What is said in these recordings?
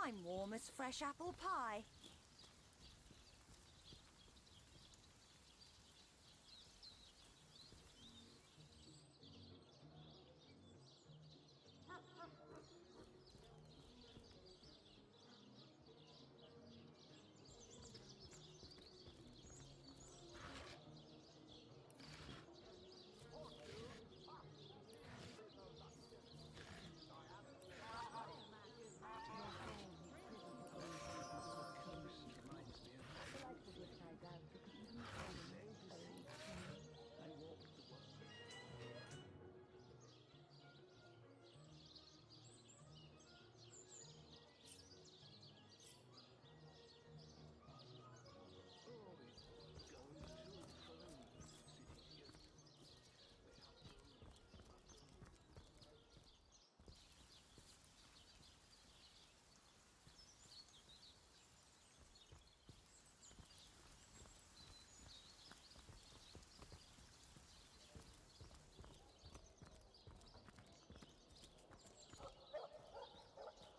I'm warm as fresh apple pie.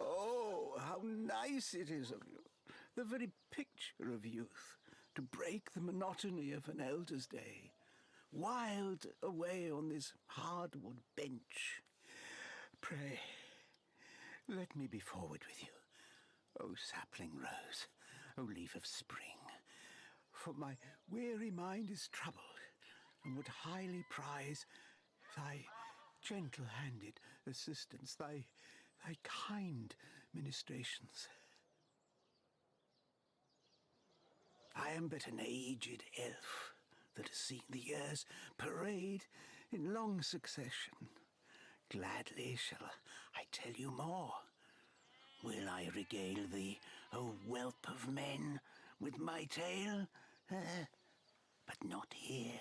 Oh, how nice it is of you. The very picture of youth, to break the monotony of an elder's day. Wild away on this hardwood bench. Pray, let me be forward with you. O sapling rose, O leaf of spring, for my weary mind is troubled, and would highly prize thy gentle-handed assistance, thy kind ministrations. I am but an aged elf that has seen the years parade in long succession. Gladly shall I tell you more. Will I regale thee, O whelp of men, with my tale? But not here,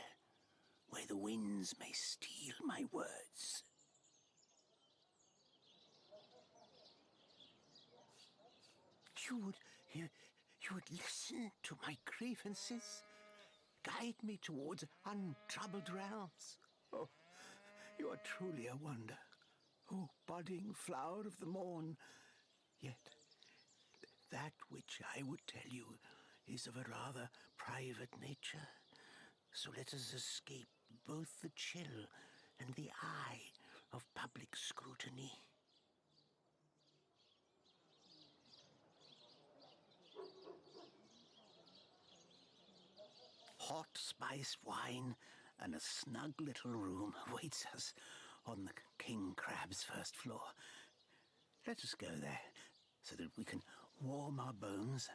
where the winds may steal my words. You would listen to my grievances, guide me towards untroubled realms. Oh, you are truly a wonder, oh budding flower of the morn. Yet that which I would tell you is of a rather private nature. So let us escape both the chill and the eye of public scrutiny. Hot spiced wine and a snug little room awaits us on the king crab's first floor. Let us go there, so that we can warm our bones,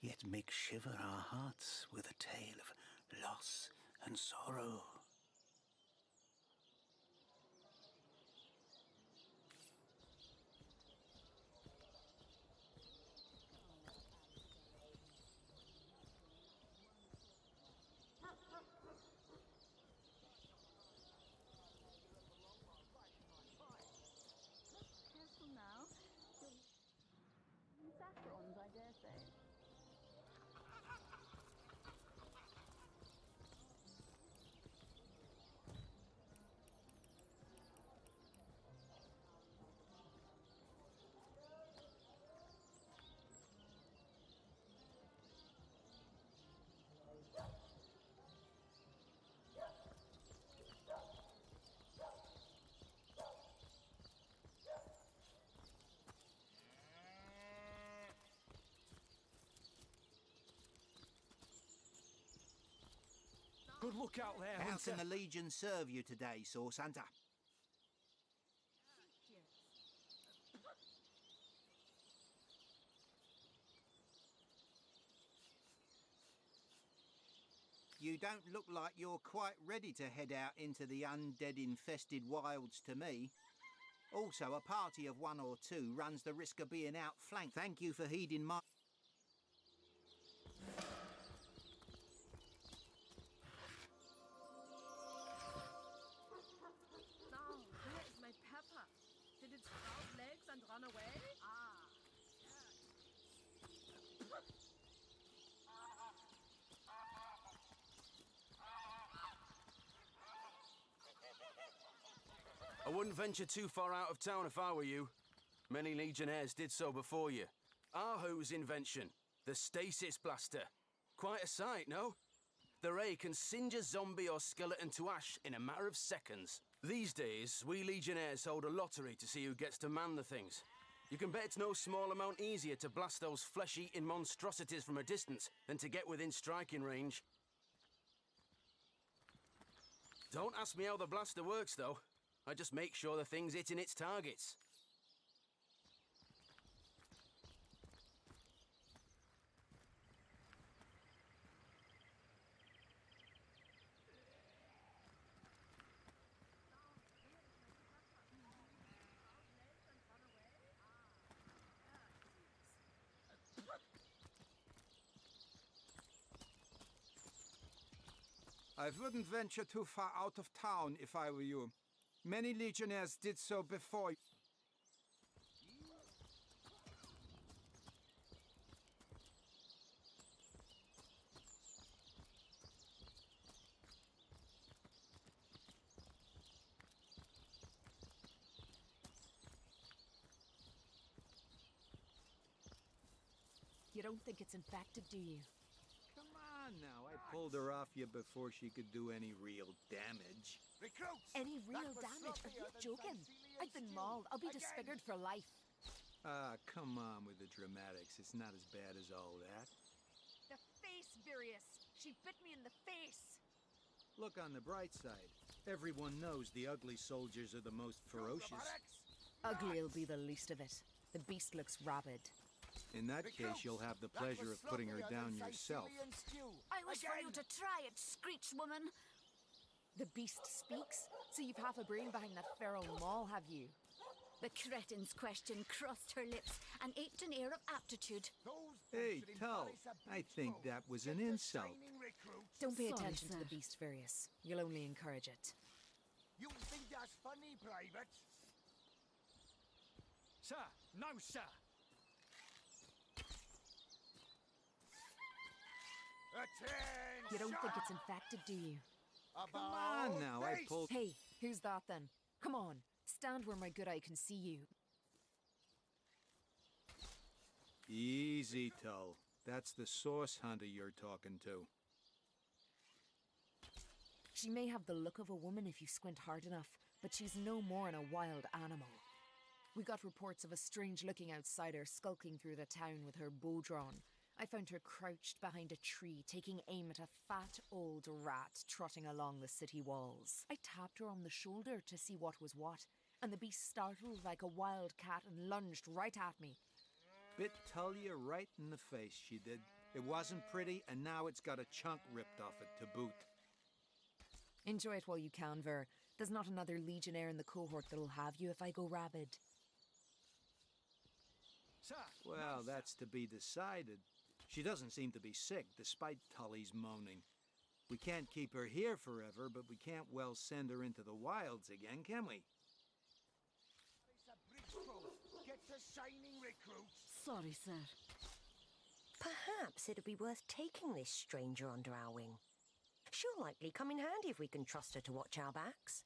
yet make shiver our hearts with a tale of loss and sorrow. Careful now. Saffrons, I dare say. Good luck out there, How Hunter. can the Legion serve you today, Source Hunter? You don't look like you're quite ready to head out into the undead-infested wilds to me. Also, a party of 1 or 2 runs the risk of being outflanked. Thank you for heeding my... Now, where is my pepper? Did it sprout legs and run away? Ah. I wouldn't venture too far out of town if I were you. Many legionnaires did so before you. Ahu's invention, the stasis blaster. Quite a sight, no? The ray can singe a zombie or skeleton to ash in a matter of seconds. These days, we legionnaires hold a lottery to see who gets to man the things. You can bet it's no small amount easier to blast those flesh-eating monstrosities from a distance than to get within striking range. Don't ask me how the blaster works, though. I just make sure the thing's hitting its targets. I wouldn't venture too far out of town if I were you. Many legionnaires did so before. You don't think it's infected, do you? Come on now, I pulled her off you before she could do any real damage. Any real damage? Are you joking? I've been mauled. I'll be disfigured for life. Ah, come on with the dramatics. It's not as bad as all that. The face, Virius. She bit me in the face. Look on the bright side. Everyone knows the ugly soldiers are the most ferocious. Ugly'll be the least of it. The beast looks rabid. In that case, you'll have the pleasure of putting her down yourself. I wish for you to try it, screech woman. The beast speaks? So you've half a brain behind that feral maul, have you? The cretin's question crossed her lips and aped an air of aptitude. Hey, Tull, I think that was an insult. Don't pay Sorry, attention to sir. the beast, Virius. You'll only encourage it. You think that's funny, Private? Sir, no, sir. Attention! You don't think it's infected, do you? Come on now, I pulled... Hey, who's that then? Come on, stand where my good eye can see you. Easy, Tull. That's the source hunter you're talking to. She may have the look of a woman if you squint hard enough, but she's no more than a wild animal. We got reports of a strange-looking outsider skulking through the town with her bow drawn. I found her crouched behind a tree, taking aim at a fat old rat trotting along the city walls. I tapped her on the shoulder to see what was what, and the beast startled like a wild cat and lunged right at me. Bit Tullia right in the face, she did. It wasn't pretty, and now it's got a chunk ripped off it to boot. Enjoy it while you can, Ver. There's not another legionnaire in the cohort that'll have you if I go rabid. Sir. Well, that's to be decided. She doesn't seem to be sick, despite Tully's moaning. We can't keep her here forever, but we can't well send her into the wilds again, can we? Get the shining recruits. Sorry, sir. Perhaps it'd be worth taking this stranger under our wing. She'll likely come in handy if we can trust her to watch our backs.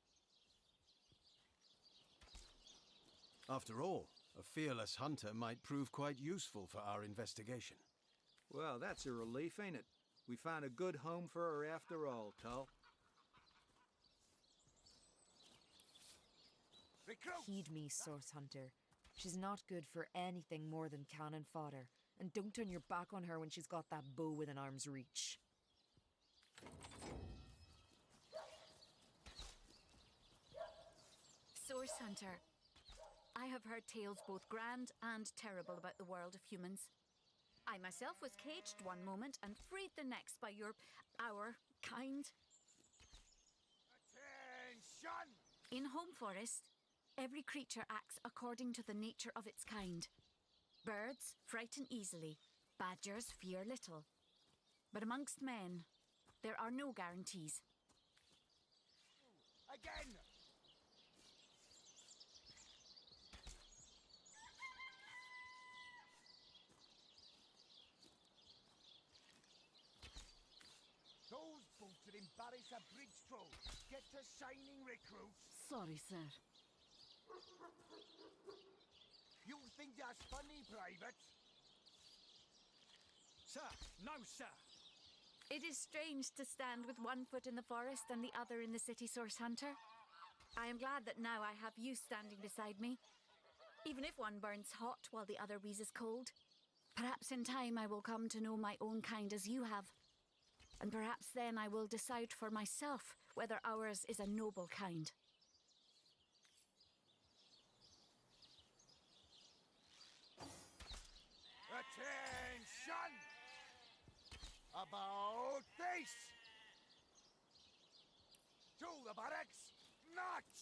After all, a fearless hunter might prove quite useful for our investigation. Well, that's a relief, ain't it? We found a good home for her after all, Tull. Heed me, Source Hunter. She's not good for anything more than cannon fodder. And don't turn your back on her when she's got that bow within arm's reach. Source Hunter. I have heard tales both grand and terrible about the world of humans. I myself was caged one moment and freed the next by our kind. Attention! In Home Forest, every creature acts according to the nature of its kind. Birds frighten easily, badgers fear little. But amongst men, there are no guarantees. Again! Those bolted embarrass a bridge troll. Get to shining recruits. Sorry, sir. You think that's funny, Private? Sir, no, sir. It is strange to stand with one foot in the forest and the other in the city, Source Hunter. I am glad that now I have you standing beside me. Even if one burns hot while the other wheezes cold. Perhaps in time I will come to know my own kind as you have. And perhaps then I will decide for myself whether ours is a noble kind. Attention! About face! To the barracks! March!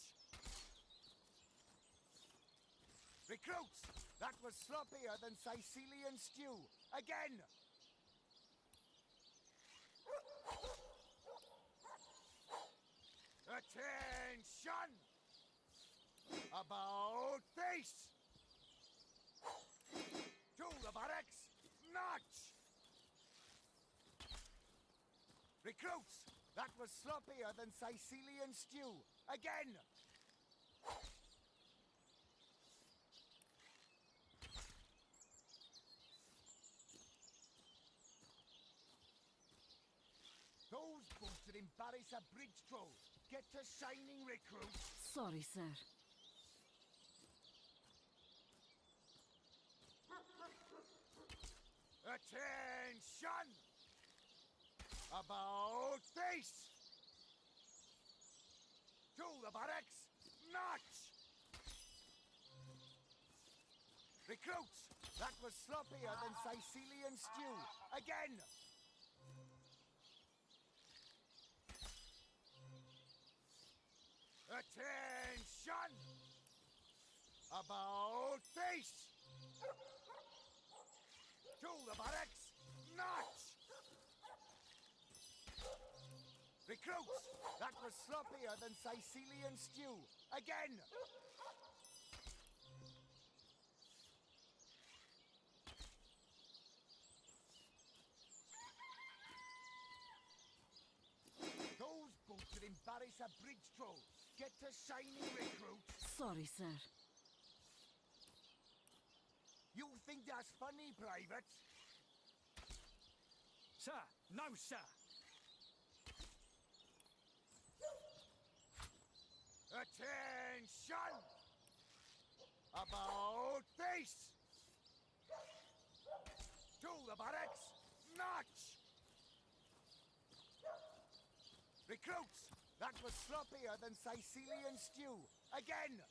Recruits! That was sloppier than Sicilian stew. Again! Attention! About face! To the barracks! March! Recruits! That was sloppier than Sicilian stew. Again! Those boots would embarrass a bridge troll. Get to shining, recruits. Sorry, sir. Attention! About face! To the barracks! March! Recruits! That was sloppier than Sicilian stew. Again! Attention! About face! To the barracks! March! Recruits! That was sloppier than Sicilian stew. Again! Those boots would embarrass a bridge troll. Get to shining, recruits. Sorry, sir. You think that's funny, Private? Sir, no, sir. Attention! About face! To the barracks! March! Recruits! That was sloppier than Sicilian stew. Again!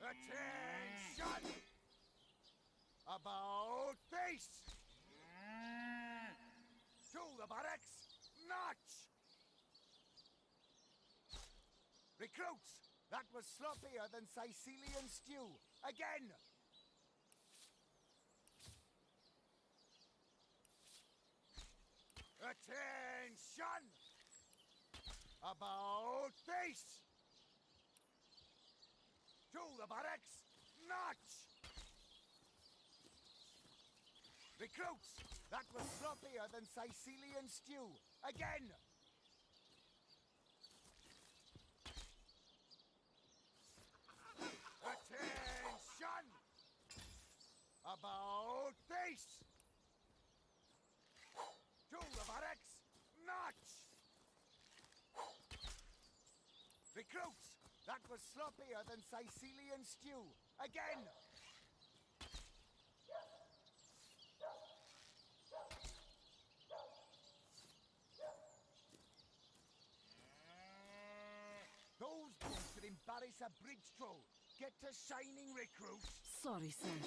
Attention! About face! To the barracks! March! Recruits! That was sloppier than Sicilian stew. Again! Attention! About face! To the barracks! March! Recruits! That was sloppier than Sicilian stew. Again! Attention! About face! To the barracks! March! Recruits! That was sloppier than Sicilian stew. Again! Those boots would embarrass a bridge troll. Get to shining, recruits. Sorry, sir.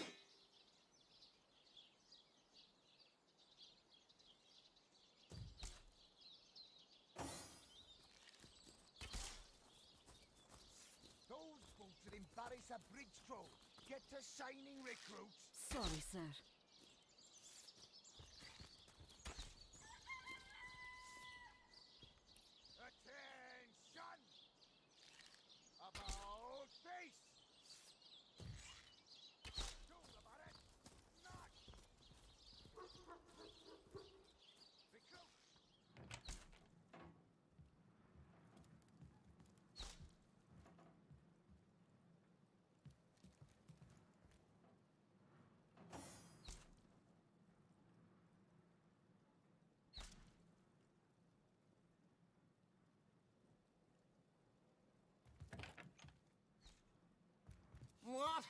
Those boots would embarrass a bridge troll. Get to shining, recruits. Sorry, sir. Attention! About face! To the barracks! March! Recruit!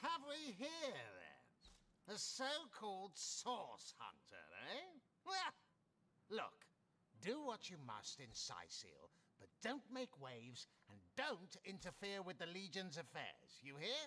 have we here, then? A so-called source hunter, eh? Well, look, do what you must in Sicil, but don't make waves and don't interfere with the Legion's affairs. You hear?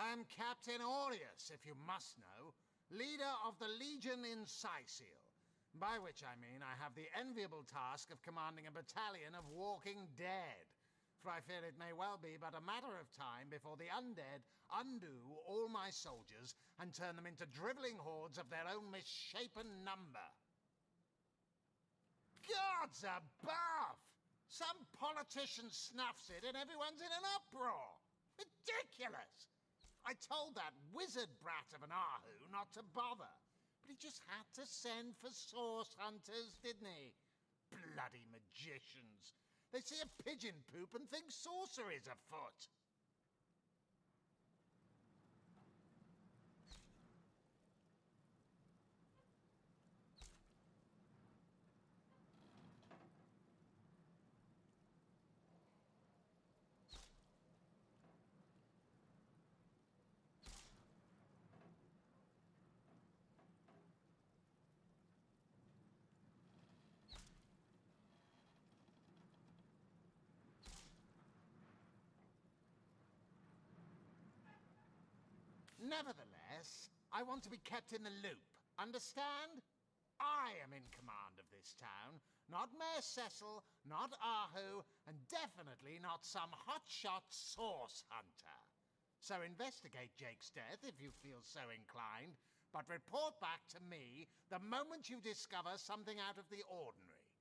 I'm Captain Aureus, if you must know, leader of the Legion in Sicil, by which I mean I have the enviable task of commanding a battalion of walking dead, for I fear it may well be but a matter of time before the undead undo all my soldiers and turn them into drivelling hordes of their own misshapen number. Gods above! Some politician snuffs it and everyone's in an uproar! Ridiculous! I told that wizard brat of an Ahu not to bother, but he just had to send for source hunters, didn't he? Bloody magicians. They see a pigeon poop and think sorcery's afoot. Nevertheless, I want to be kept in the loop. Understand? I am in command of this town, not Mayor Cecil, not Ahu, and definitely not some hotshot source hunter. So investigate Jake's death if you feel so inclined, but report back to me the moment you discover something out of the ordinary.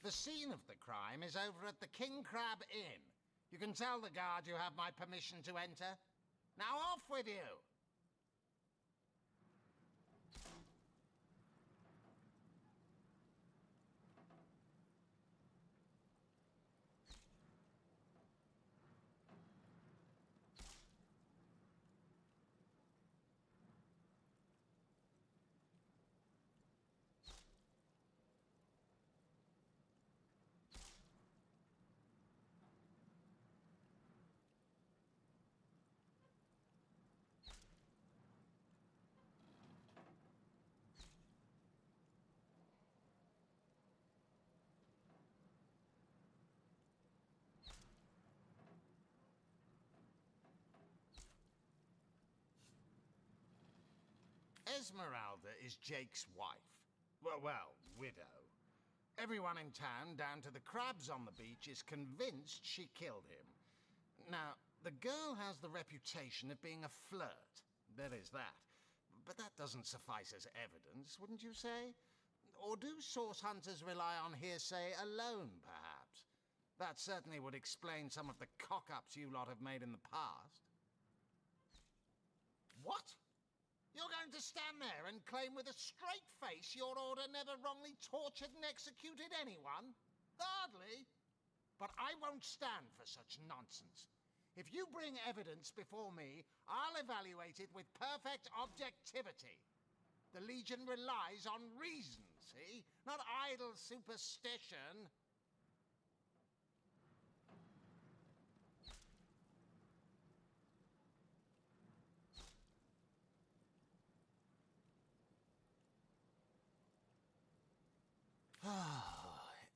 The scene of the crime is over at the King Crab Inn. You can tell the guard you have my permission to enter. Now off with you! Esmeralda is Jake's wife. Well, widow. Everyone in town, down to the crabs on the beach, is convinced she killed him. Now, the girl has the reputation of being a flirt. There is that. But that doesn't suffice as evidence, wouldn't you say? Or do source hunters rely on hearsay alone, perhaps? That certainly would explain some of the cock-ups you lot have made in the past. What? You're going to stand there and claim with a straight face your order never wrongly tortured and executed anyone? Hardly. But I won't stand for such nonsense. If you bring evidence before me, I'll evaluate it with perfect objectivity. The Legion relies on reason, see? Not idle superstition.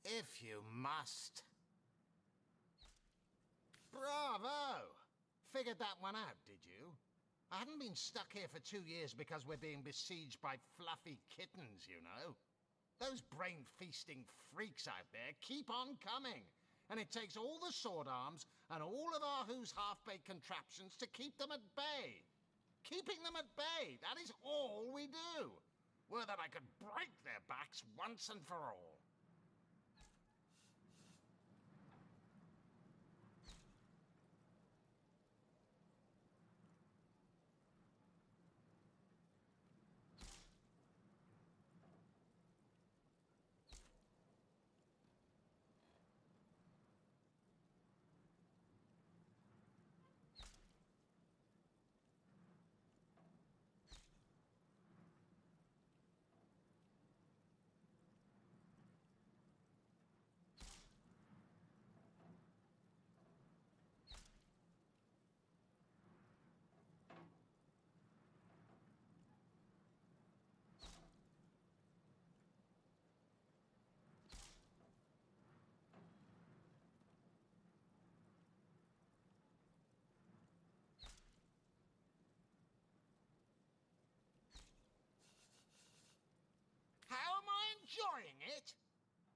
If you must. Bravo! Figured that one out, did you? I haven't been stuck here for 2 years because we're being besieged by fluffy kittens, you know. Those brain-feasting freaks out there keep on coming. And it takes all the sword arms and all of Ahu's half-baked contraptions to keep them at bay. Keeping them at bay, that is all we do. Were that I could break their backs once and for all.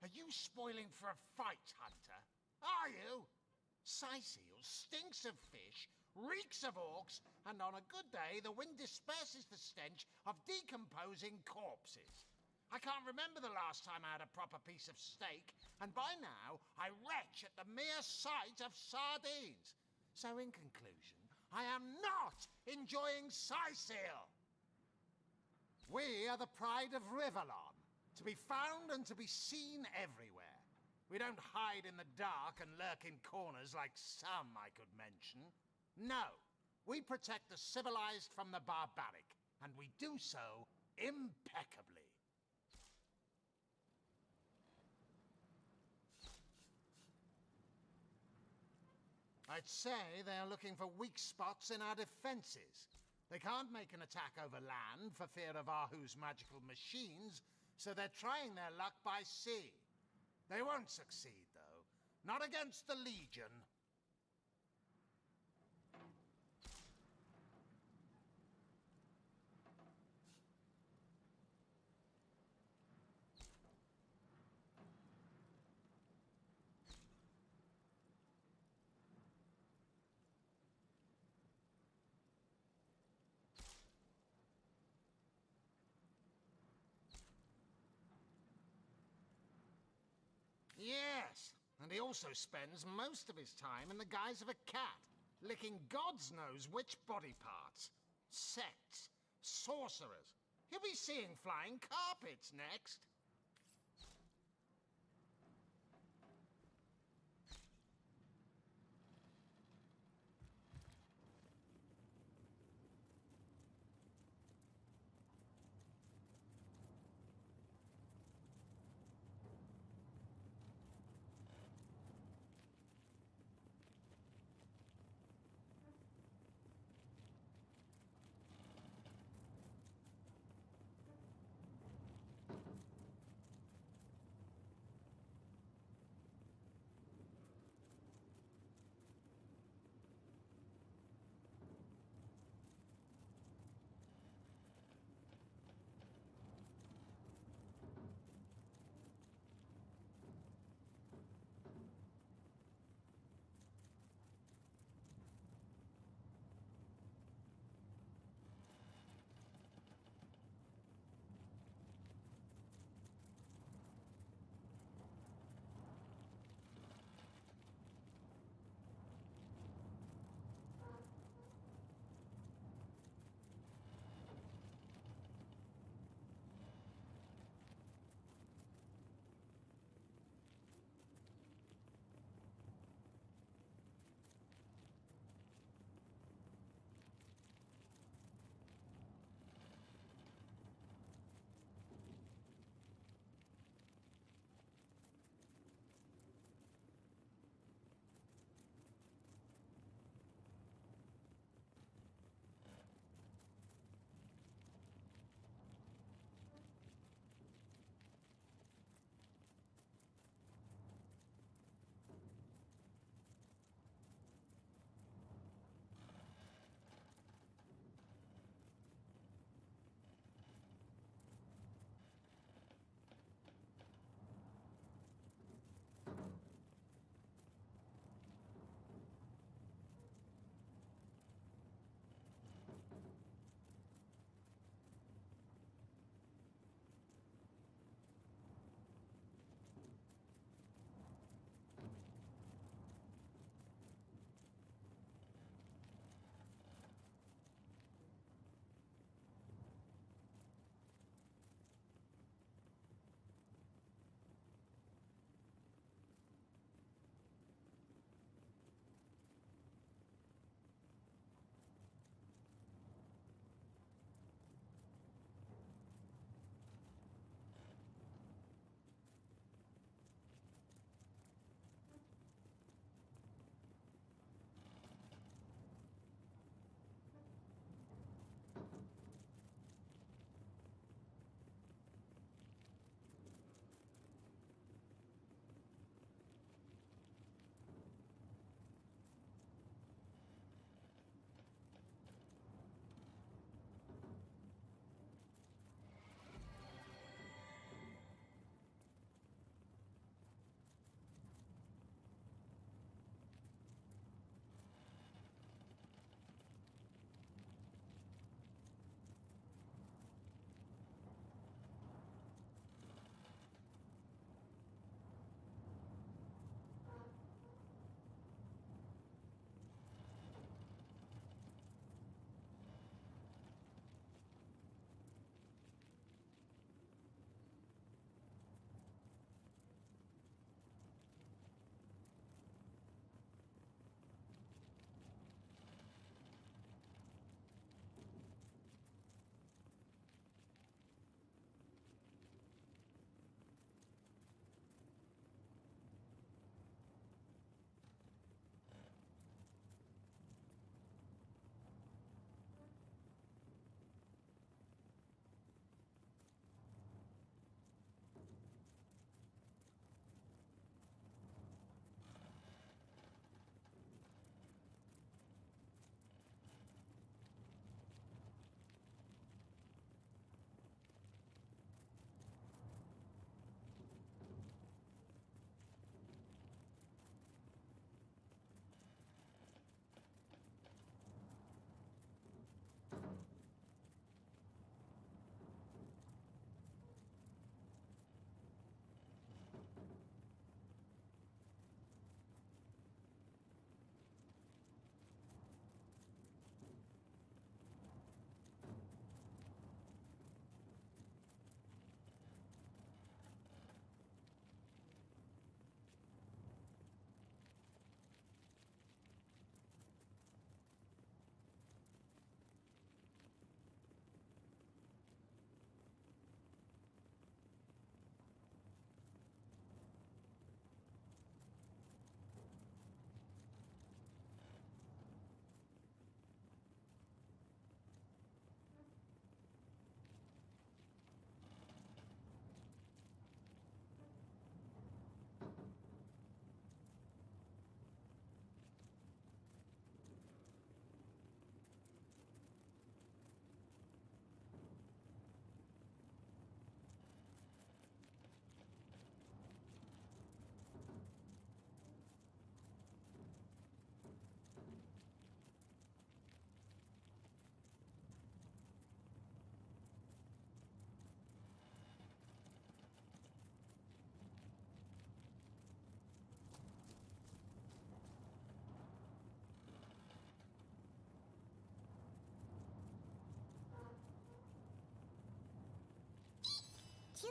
Are you spoiling for a fight, Hunter? Are you? Sightseal stinks of fish, reeks of orcs, and on a good day, the wind disperses the stench of decomposing corpses. I can't remember the last time I had a proper piece of steak, and by now, I retch at the mere sight of sardines. So in conclusion, I am not enjoying Sightseal. We are the pride of Rivalon, to be found and to be seen everywhere. We don't hide in the dark and lurk in corners like some I could mention. No, we protect the civilized from the barbaric, and we do so impeccably. I'd say they're looking for weak spots in our defenses. They can't make an attack over land for fear of Ahu's magical machines, so they're trying their luck by sea. They won't succeed, though. Not against the Legion. Yes, and he also spends most of his time in the guise of a cat, licking God's knows which body parts. Sects, sorcerers. He'll be seeing flying carpets next.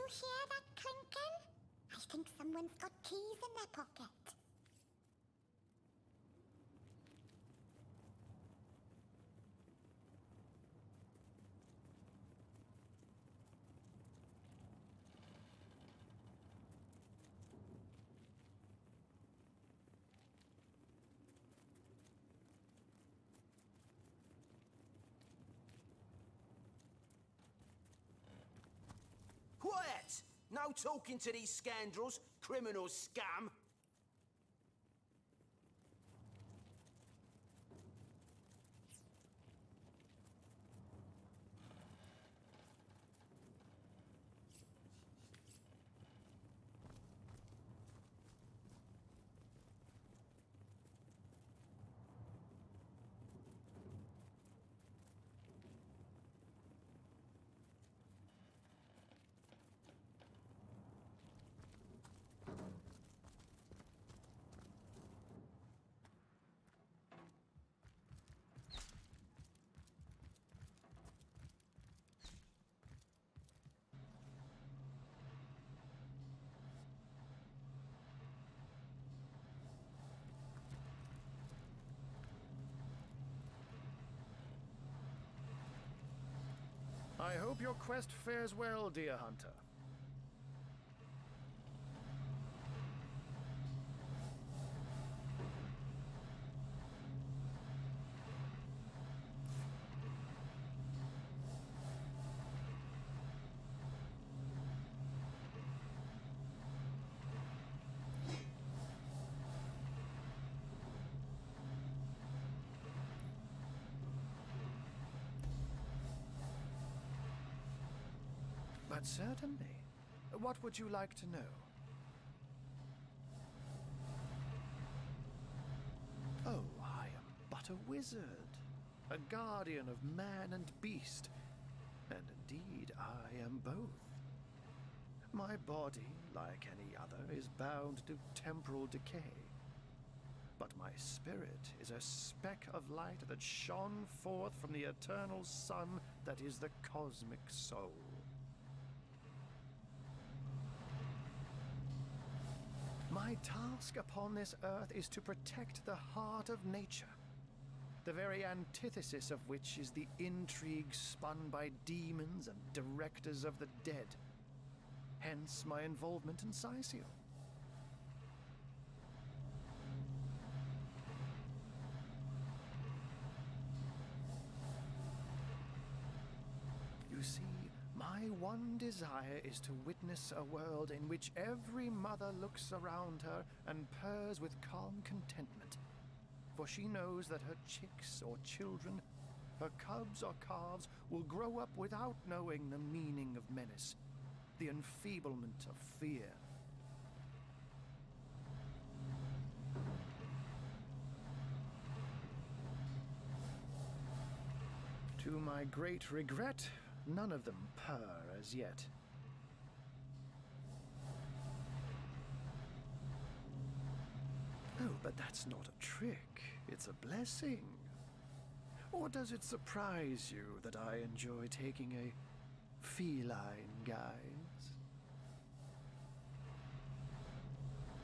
hear that clinking? I think someone's got keys in their pocket. Quiet! No talking to these scoundrels, criminals, scum! I hope your quest fares well, dear hunter. But certainly. What would you like to know? Oh, I am but a wizard, a guardian of man and beast, and indeed I am both. My body, like any other, is bound to temporal decay. But my spirit is a speck of light that shone forth from the eternal sun that is the cosmic soul. My task upon this earth is to protect the heart of nature, the very antithesis of which is the intrigue spun by demons and directors of the dead. Hence my involvement in Scythial. You see, my one desire is to witness a world in which every mother looks around her and purrs with calm contentment, for she knows that her chicks or children, her cubs or calves, will grow up without knowing the meaning of menace, the enfeeblement of fear. To my great regret, none of them purr as yet. Oh, but that's not a trick. It's a blessing. Or does it surprise you that I enjoy taking a feline guise?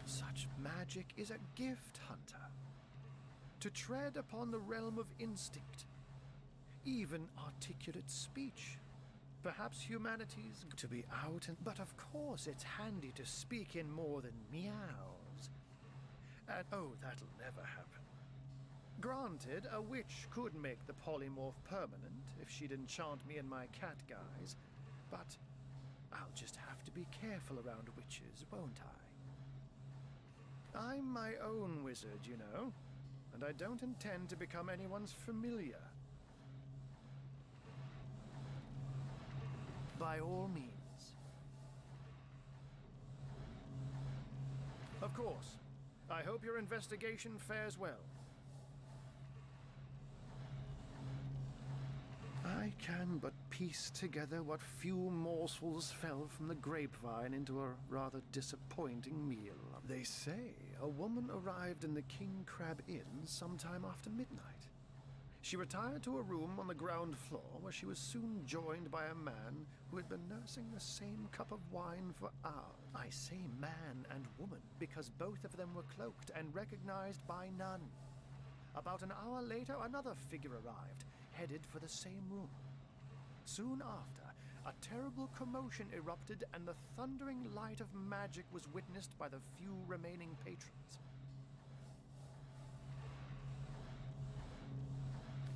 Such magic is a gift, Hunter. To tread upon the realm of instinct, even articulate speech. Perhaps humanity's to be out, but of course it's handy to speak in more than meows. And oh, that'll never happen. Granted, a witch could make the polymorph permanent if she'd enchant me in my cat guise, but I'll just have to be careful around witches, won't I? I'm my own wizard, you know, and I don't intend to become anyone's familiar. By all means. Of course. I hope your investigation fares well. I can but piece together what few morsels fell from the grapevine into a rather disappointing meal. They say a woman arrived in the King Crab Inn sometime after midnight. She retired to a room on the ground floor where she was soon joined by a man who had been nursing the same cup of wine for hours. I say man and woman because both of them were cloaked and recognized by none. About an hour later, another figure arrived, headed for the same room. Soon after, a terrible commotion erupted and the thundering light of magic was witnessed by the few remaining patrons.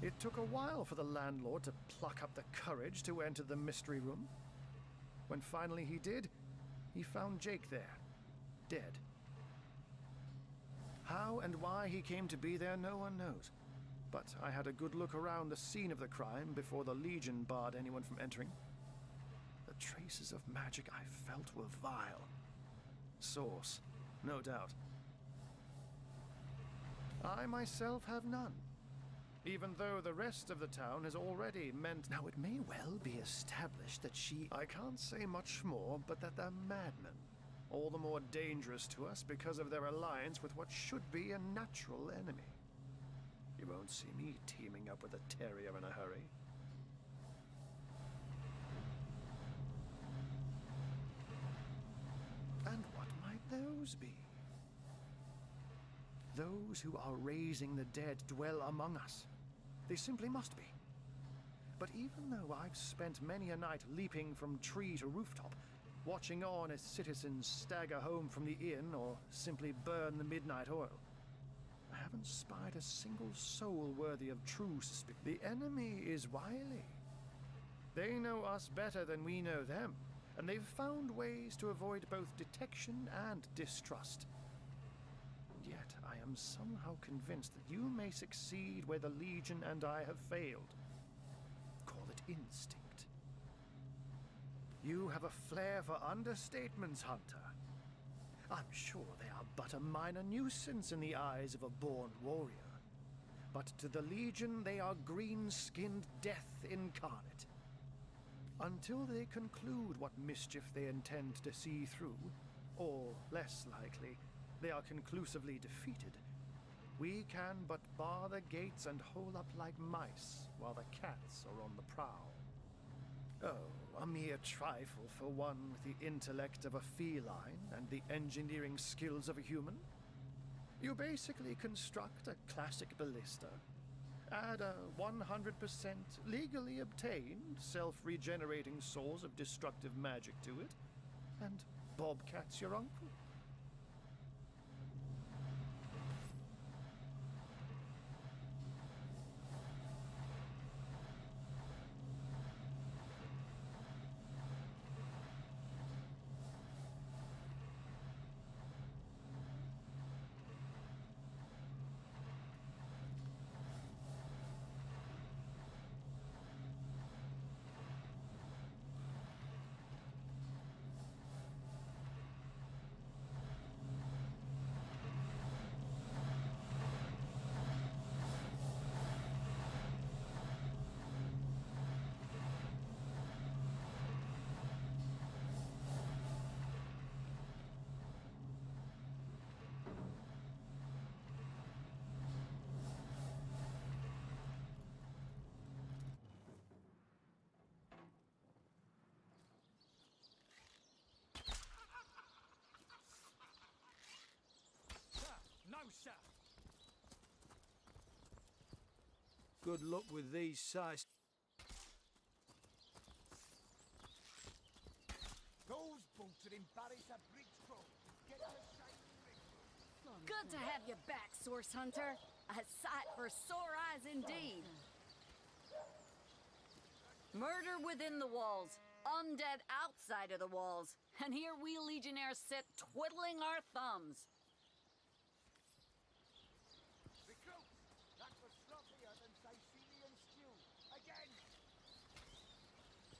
It took a while for the landlord to pluck up the courage to enter the mystery room. When finally he did, he found Jake there, dead. How and why he came to be there, no one knows. But I had a good look around the scene of the crime before the Legion barred anyone from entering. The traces of magic I felt were vile. Source, no doubt. I myself have none, even though the rest of the town has already meant... Now, it may well be established that she... I can't say much more, but that they're madmen. All the more dangerous to us because of their alliance with what should be a natural enemy. You won't see me teaming up with a terrier in a hurry. And what might those be? Those who are raising the dead dwell among us. They simply must be. But even though I've spent many a night leaping from tree to rooftop, watching on as citizens stagger home from the inn or simply burn the midnight oil, I haven't spied a single soul worthy of true suspicion. The enemy is wily. They know us better than we know them, and they've found ways to avoid both detection and distrust. Yet I am somehow convinced that you may succeed where the Legion and I have failed. Call it instinct. You have a flair for understatements, Hunter. I'm sure they are but a minor nuisance in the eyes of a born warrior. But to the Legion, they are green-skinned death incarnate. Until they conclude what mischief they intend to see through, or, less likely, they are conclusively defeated, we can but bar the gates and hole up like mice while the cats are on the prowl. Oh, a mere trifle for one with the intellect of a feline and the engineering skills of a human. You basically construct a classic ballista, add a 100% legally obtained self-regenerating source of destructive magic to it, and Bobcat's your uncle. No, sir. Good luck with these size. Those bolts are in Barry's a bridge throw. Get the shining ring. Good to have you back, Source Hunter. A sight for sore eyes indeed. Murder within the walls, undead outside of the walls, and here we Legionnaires sit twiddling our thumbs. Recruits, that was sloppier than Sicilian stew. Again!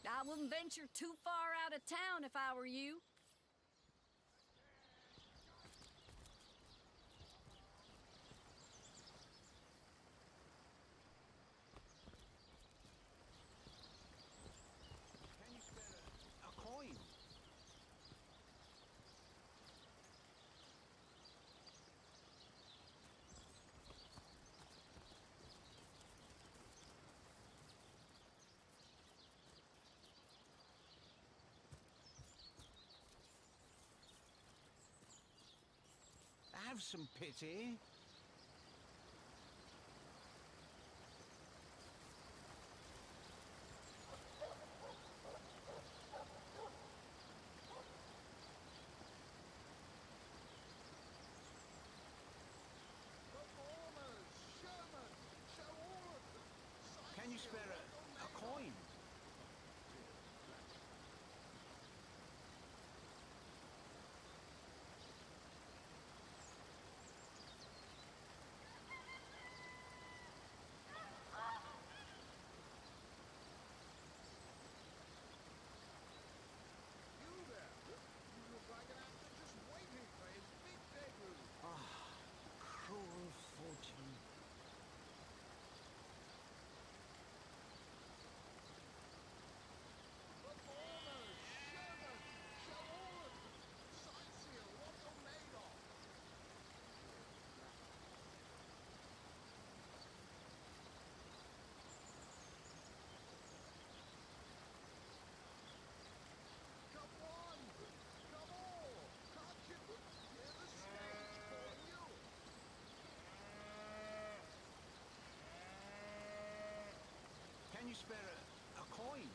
I wouldn't venture too far out of town if I were you. Can you spare a coin? Have some pity. Can you spare a coin? Cruel fortune. Can you spare a coin?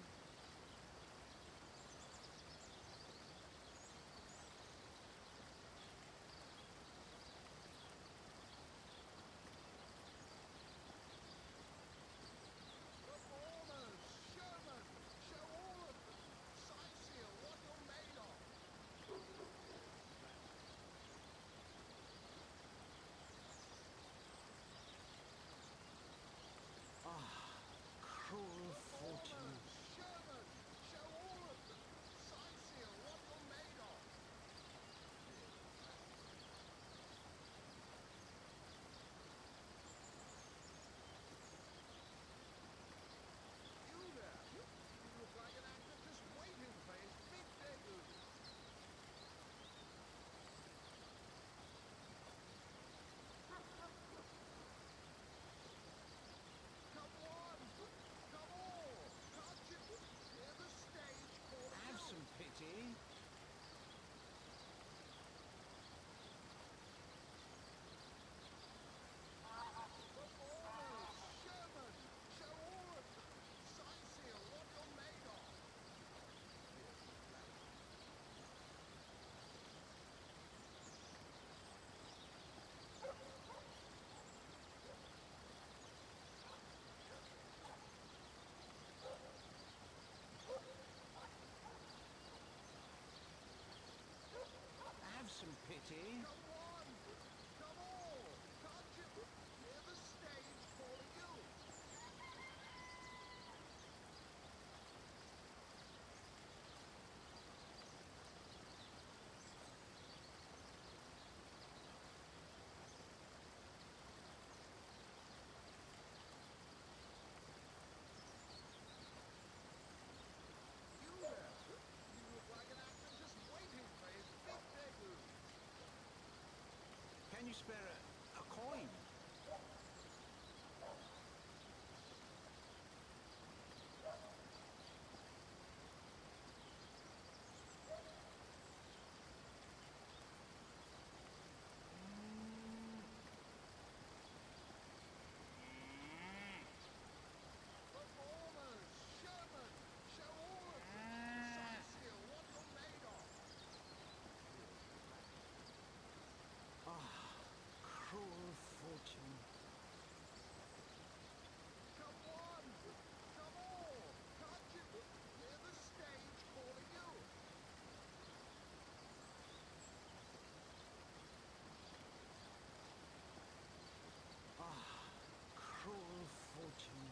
Cruel fortune. Have some pity. Have some pity. Can you spare a coin? Cruel fortune. Cruel fortune.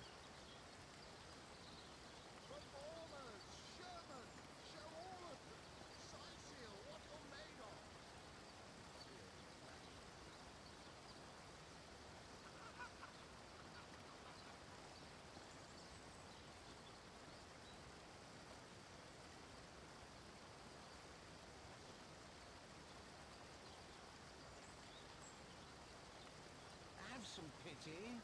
Have some pity.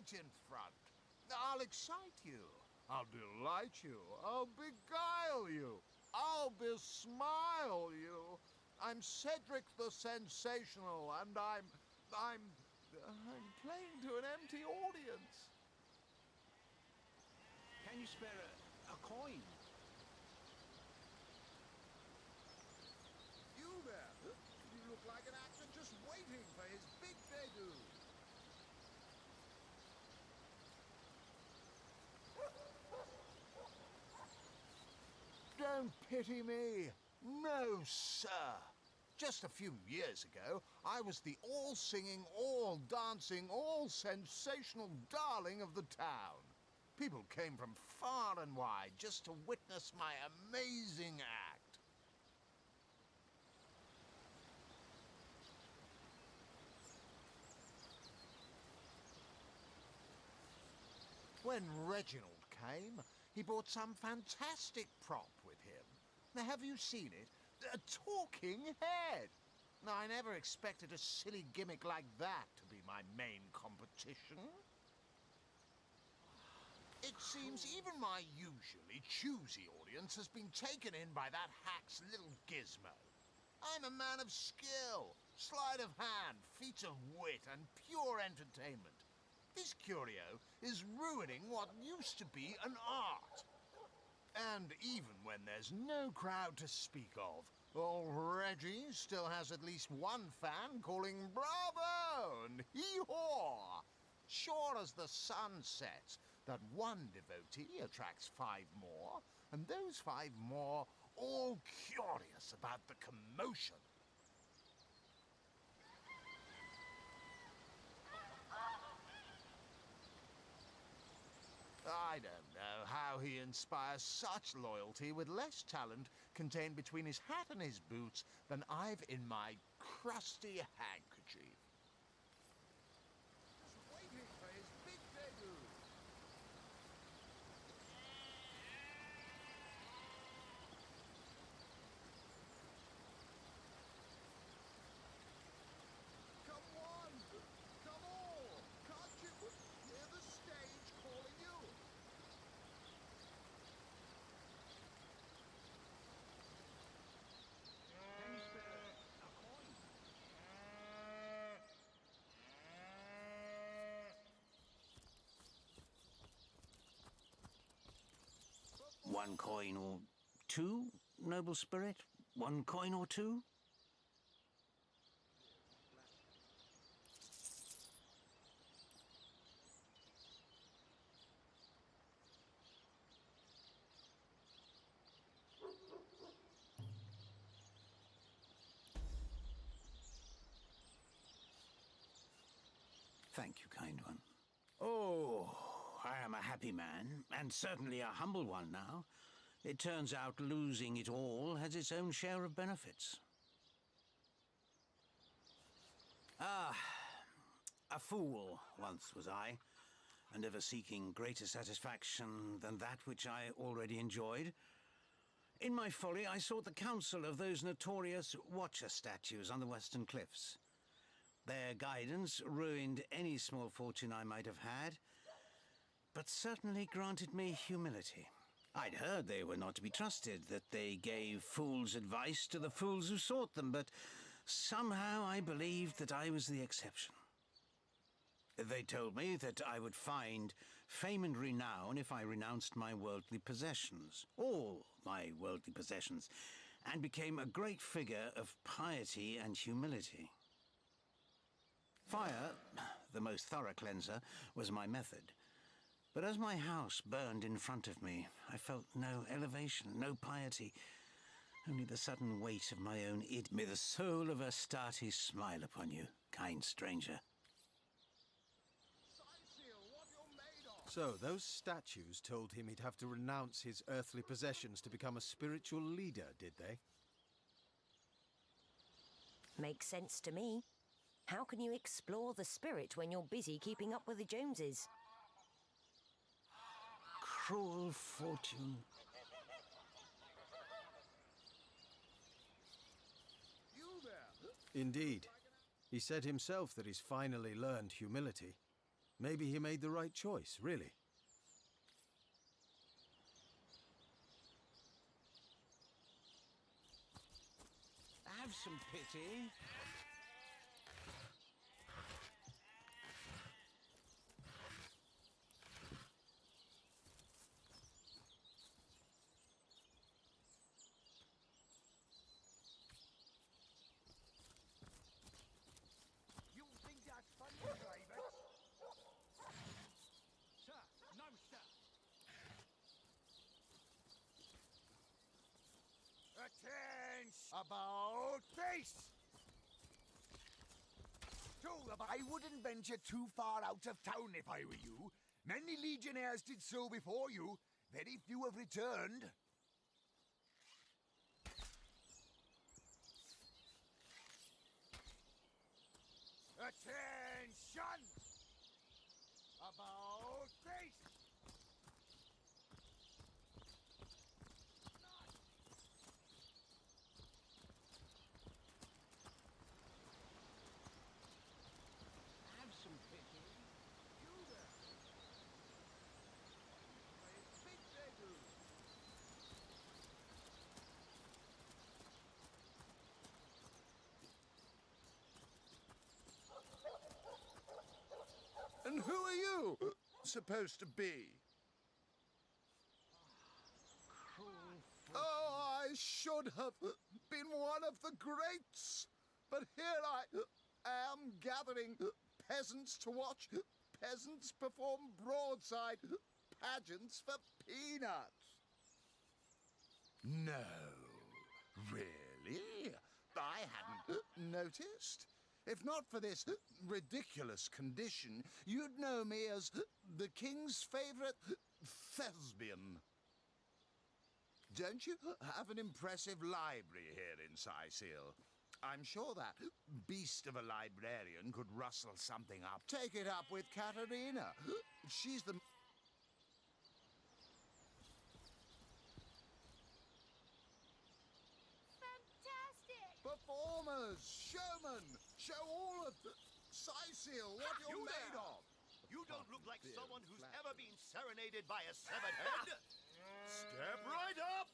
right in front. I'll excite you. I'll delight you. I'll beguile you. I'll besmile you. I'm Cedric the Sensational, and I'm playing to an empty audience. Can you spare a coin? You there? You look like an actor just waiting for his big debut. Don't pity me. No, sir. Just a few years ago, I was the all-singing, all-dancing, all-sensational darling of the town. People came from far and wide just to witness my amazing act. When Reginald came, he brought some fantastic prop with him. Now, have you seen it? A talking head! Now, I never expected a silly gimmick like that to be my main competition. It seems even my usually choosy audience has been taken in by that hack's little gizmo. I'm a man of skill, sleight of hand, feats of wit, and pure entertainment. This curio is ruining what used to be an art. And even when there's no crowd to speak of, old Reggie still has at least one fan calling bravo and hee-haw. Sure as the sun sets, that one devotee attracts 5 more, and those 5 more all curious about the commotion. I don't know how he inspires such loyalty with less talent contained between his hat and his boots than I've in my crusty handkerchief. Just waiting for his big debut. Come on! Come all! Can't you hear the stage calling you? Can you spare a coin? One coin or two, noble spirit? One coin or two? Thank you, kind one. Oh, I am a happy man, and certainly a humble one now. It turns out losing it all has its own share of benefits. Ah, a fool once was I, and ever seeking greater satisfaction than that which I already enjoyed. In my folly, I sought the counsel of those notorious Watcher statues on the western cliffs. Their guidance ruined any small fortune I might have had, but certainly granted me humility. I'd heard they were not to be trusted, that they gave fools advice to the fools who sought them, but somehow I believed that I was the exception. They told me that I would find fame and renown if I renounced my worldly possessions, all my worldly possessions, and became a great figure of piety and humility. Fire, the most thorough cleanser, was my method. But as my house burned in front of me, I felt no elevation, no piety, only the sudden weight of my own id. May the soul of Astarte smile upon you, kind stranger. So, those statues told him he'd have to renounce his earthly possessions to become a spiritual leader, did they? Makes sense to me. How can you explore the spirit when you're busy keeping up with the Joneses? Cruel fortune. Indeed. He said himself that he's finally learned humility. Maybe he made the right choice, really. Have some pity. You think that's funny, Private? Sir, no, sir. Attention! About face! I wouldn't venture too far out of town if I were you. Many legionnaires did so before you. Very few have returned. Attention! About face! Have some pity. You there! I think they do. And who are you supposed to be? Oh, I should have been one of the greats. But here I am gathering peasants to watch peasants perform broadside pageants for peanuts. No, really? I hadn't noticed. If not for this ridiculous condition, you'd know me as the king's favorite thespian. Don't you have an impressive library here in Sicil? I'm sure that beast of a librarian could rustle something up. Take it up with Katerina. She's the... Fantastic! Performers, showmen, show all of Sicil what you're made of. You don't look like someone who's ever been serenaded by a severed head. Step right up!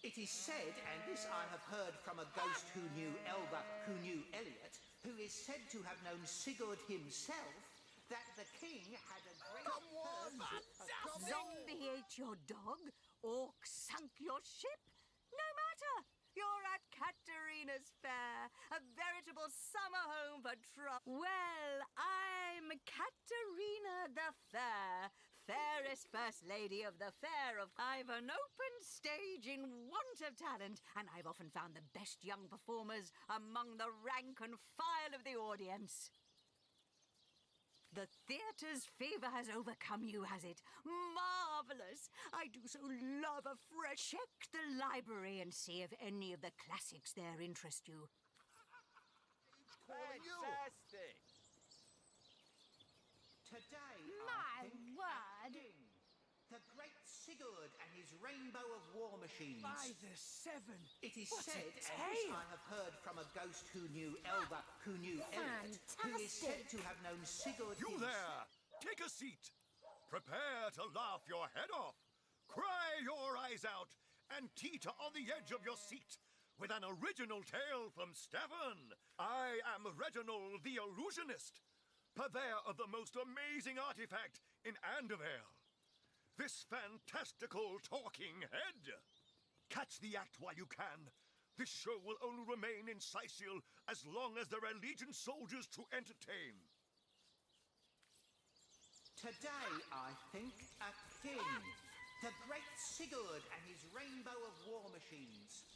It is said, and this I have heard from a ghost who knew Elba, who knew Elliot, who is said to have known Sigurd himself, that the king had a great... Zombie ate your dog? Orc sunk your ship? No matter! You're at Katerina's fair, a veritable summer home for trouble. Well, I'm Katerina the Fair, fairest first lady of the fair of... I've an open stage in want of talent, and I've often found the best young performers among the rank and file of the audience. The theatre's favor has overcome you, has it? Marvelous! I do so love a fresh... Check the library and see if any of the classics there interest you. Fantastic! Today, My I think, word. King, the great Sigurd and his rainbow of war machines. By the seven! It is What a said, and this tale! I have heard from a ghost who knew Elba, who knew Elliot, who is said to have known Sigurd You himself. there! Take a seat. Prepare to laugh your head off. Cry your eyes out and teeter on the edge of your seat with an original tale from Stefan. I am Reginald the Illusionist, purveyor of the most amazing artifact in Andevale. This fantastical talking head. Catch the act while you can. This show will only remain in Sicil as long as there are Legion soldiers to entertain. Today, I think, a king. The great Sigurd and his rainbow of war machines.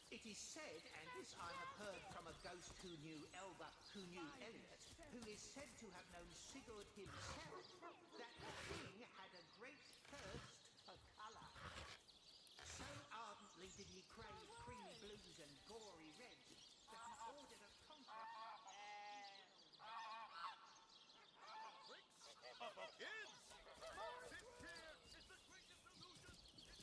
It is said, and this I have heard from a ghost who knew Elba, who knew Elliot, who is said to have known Sigurd himself, that the king had a great thirst for colour. So ardently did he crave creamy blues and gory reds, that he ordered a conquest. Up for kids! This here is the greatest illusion in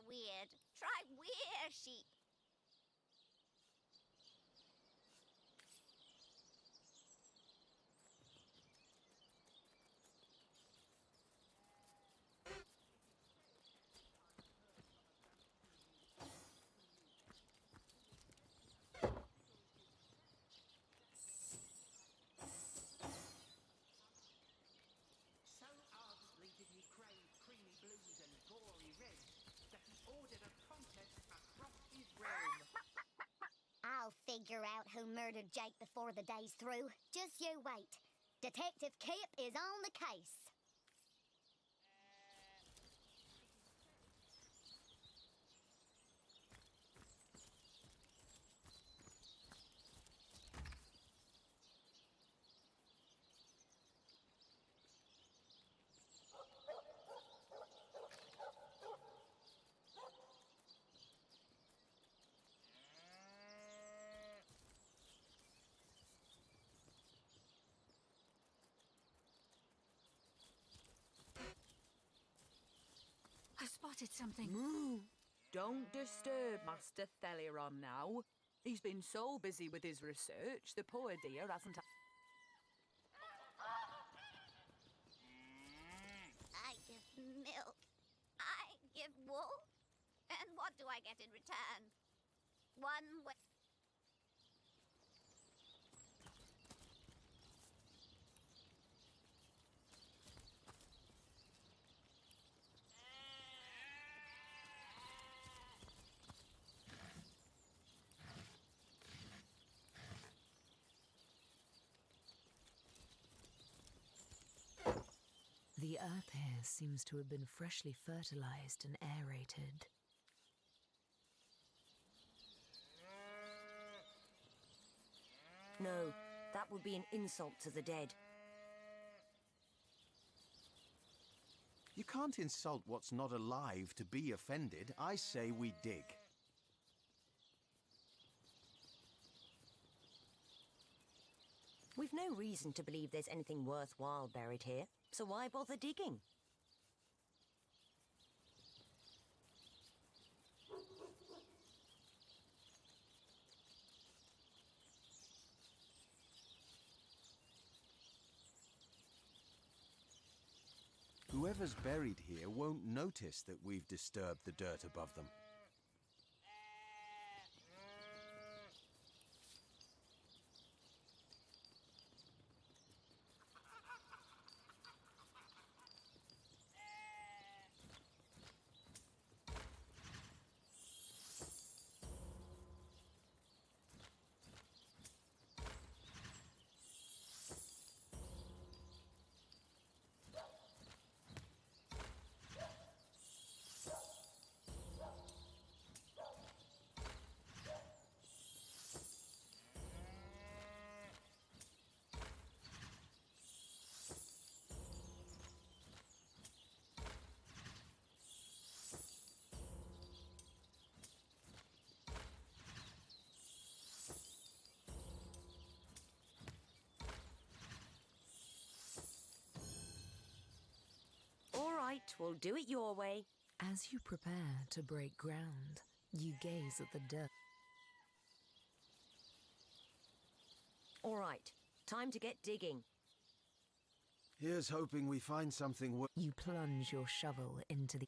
weird. Try weir sheep. So ardently did he crave creamy blues and gory reds that he ordered a contest across his realm. I'll figure out who murdered Jake before the day's through. Just you wait. Detective Kip is on the case. I spotted something. Don't disturb Master Theliron now. He's been so busy with his research, the poor dear hasn't... I give milk. I give wool. And what do I get in return? One way. The earth here seems to have been freshly fertilized and aerated. No, that would be an insult to the dead. You can't insult what's not alive to be offended. I say we dig. We've no reason to believe there's anything worthwhile buried here, so why bother digging? Whoever's buried here won't notice that we've disturbed the dirt above them. All right, we'll do it your way. As you prepare to break ground, you gaze at the dirt. All right, time to get digging. Here's hoping we find something You plunge your shovel into the...